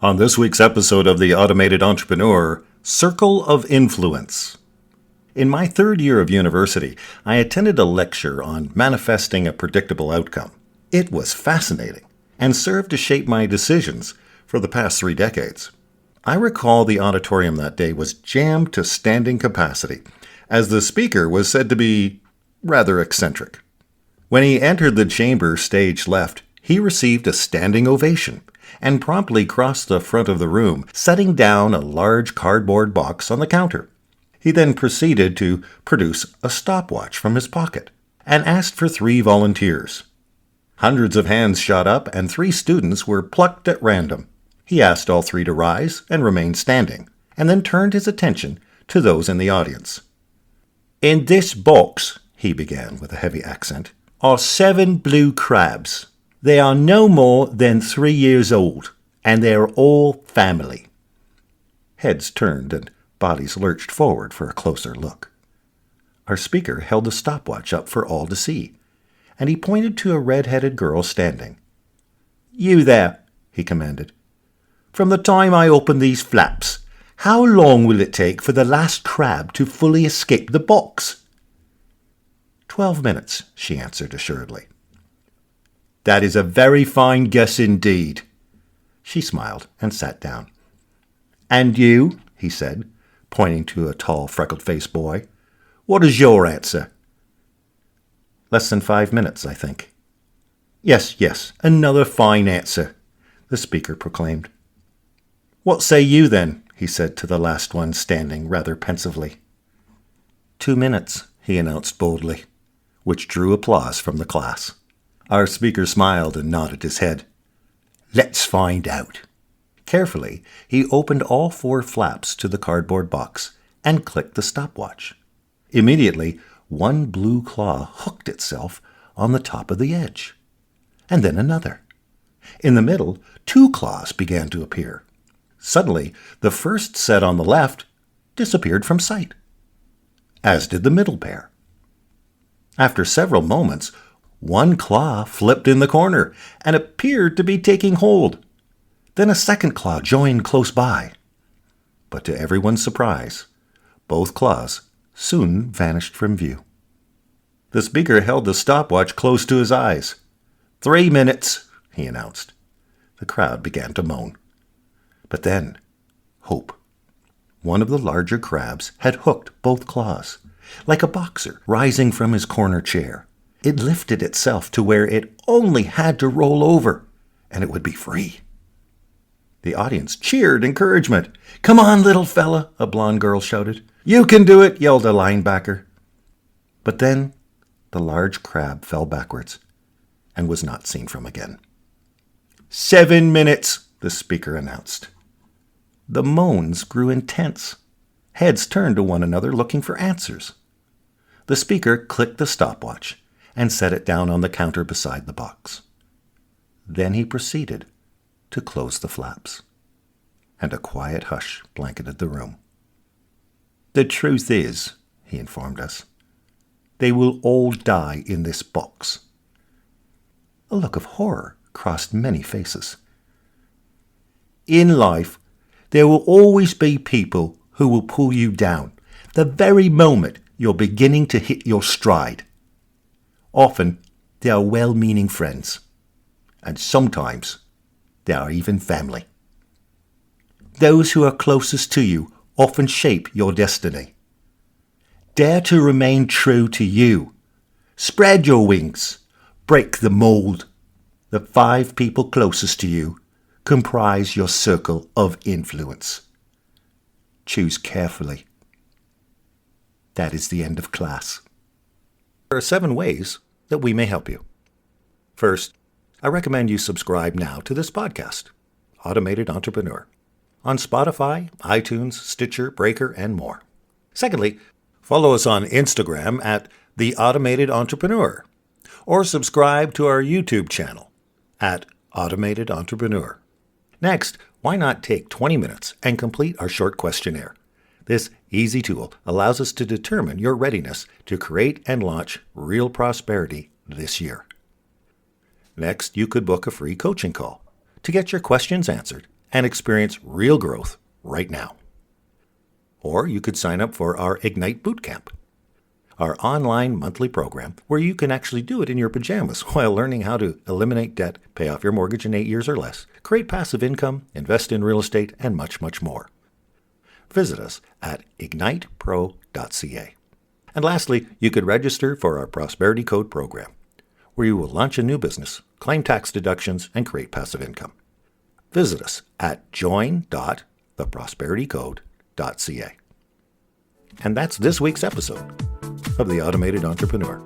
On this week's episode of The Automated Entrepreneur, Circle of Influence. In my third year of university, I attended a lecture on manifesting a predictable outcome. It was fascinating and served to shape my decisions for the past 3 decades. I recall the auditorium that day was jammed to standing capacity, as the speaker was said to be rather eccentric. When he entered the chamber stage left, he received a standing ovation and promptly crossed the front of the room, setting down a large cardboard box on the counter. He then proceeded to produce a stopwatch from his pocket and asked for 3 volunteers. Hundreds of hands shot up and 3 students were plucked at random. He asked all 3 to rise and remain standing, and then turned his attention to those in the audience. "In this box," he began with a heavy accent, "are 7 blue crabs. They are no more than 3 years old, and they are all family." Heads turned and bodies lurched forward for a closer look. Our speaker held the stopwatch up for all to see, and he pointed to a red-headed girl standing. "You there," he commanded. "From the time I open these flaps, how long will it take for the last crab to fully escape the box?" 12 minutes, she answered assuredly. "That is a very fine guess indeed." She smiled and sat down. "And you," he said, pointing to a tall, freckled-faced boy, "what is your answer?" "Less than 5 minutes, I think." Yes, another fine answer," the speaker proclaimed. "What say you, then?" he said to the last one standing rather pensively. 2 minutes, he announced boldly, which drew applause from the class. Our speaker smiled and nodded his head. "Let's find out." Carefully, he opened all 4 flaps to the cardboard box and clicked the stopwatch. Immediately, one blue claw hooked itself on the top of the edge, and then another. In the middle, 2 claws began to appear. Suddenly, the first set on the left disappeared from sight, as did the middle pair. After several moments, one claw flipped in the corner and appeared to be taking hold. Then a second claw joined close by. But to everyone's surprise, both claws soon vanished from view. The speaker held the stopwatch close to his eyes. 3 minutes, he announced. The crowd began to moan. But then, hope. One of the larger crabs had hooked both claws, like a boxer rising from his corner chair. It lifted itself to where it only had to roll over, and it would be free. The audience cheered encouragement. "Come on, little fella," a blonde girl shouted. "You can do it," yelled a linebacker. But then the large crab fell backwards and was not seen from again. 7 minutes, the speaker announced. The moans grew intense. Heads turned to one another looking for answers. The speaker clicked the stopwatch and set it down on the counter beside the box. Then he proceeded to close the flaps, and a quiet hush blanketed the room. "The truth is," he informed us, "they will all die in this box." A look of horror crossed many faces. "In life, there will always be people who will pull you down the very moment you're beginning to hit your stride. Often, they are well-meaning friends, and sometimes they are even family. Those who are closest to you often shape your destiny. Dare to remain true to you. Spread your wings. Break the mold. The 5 people closest to you comprise your circle of influence. Choose carefully." That is the end of class. There are 7 ways that we may help you. First, I recommend you subscribe now to this podcast, Automated Entrepreneur, on Spotify, iTunes, Stitcher, Breaker, and more. Secondly, follow us on Instagram at The Automated Entrepreneur, or subscribe to our YouTube channel at Automated Entrepreneur. Next, why not take 20 minutes and complete our short questionnaire? This easy tool allows us to determine your readiness to create and launch real prosperity this year. Next, you could book a free coaching call to get your questions answered and experience real growth right now. Or you could sign up for our Ignite Bootcamp, our online monthly program where you can actually do it in your pajamas while learning how to eliminate debt, pay off your mortgage in 8 years or less, create passive income, invest in real estate, and much, much more. Visit us at ignitepro.ca. And lastly, you could register for our Prosperity Code program, where you will launch a new business, claim tax deductions, and create passive income. Visit us at join.theprosperitycode.ca. And that's this week's episode of The Automated Entrepreneur.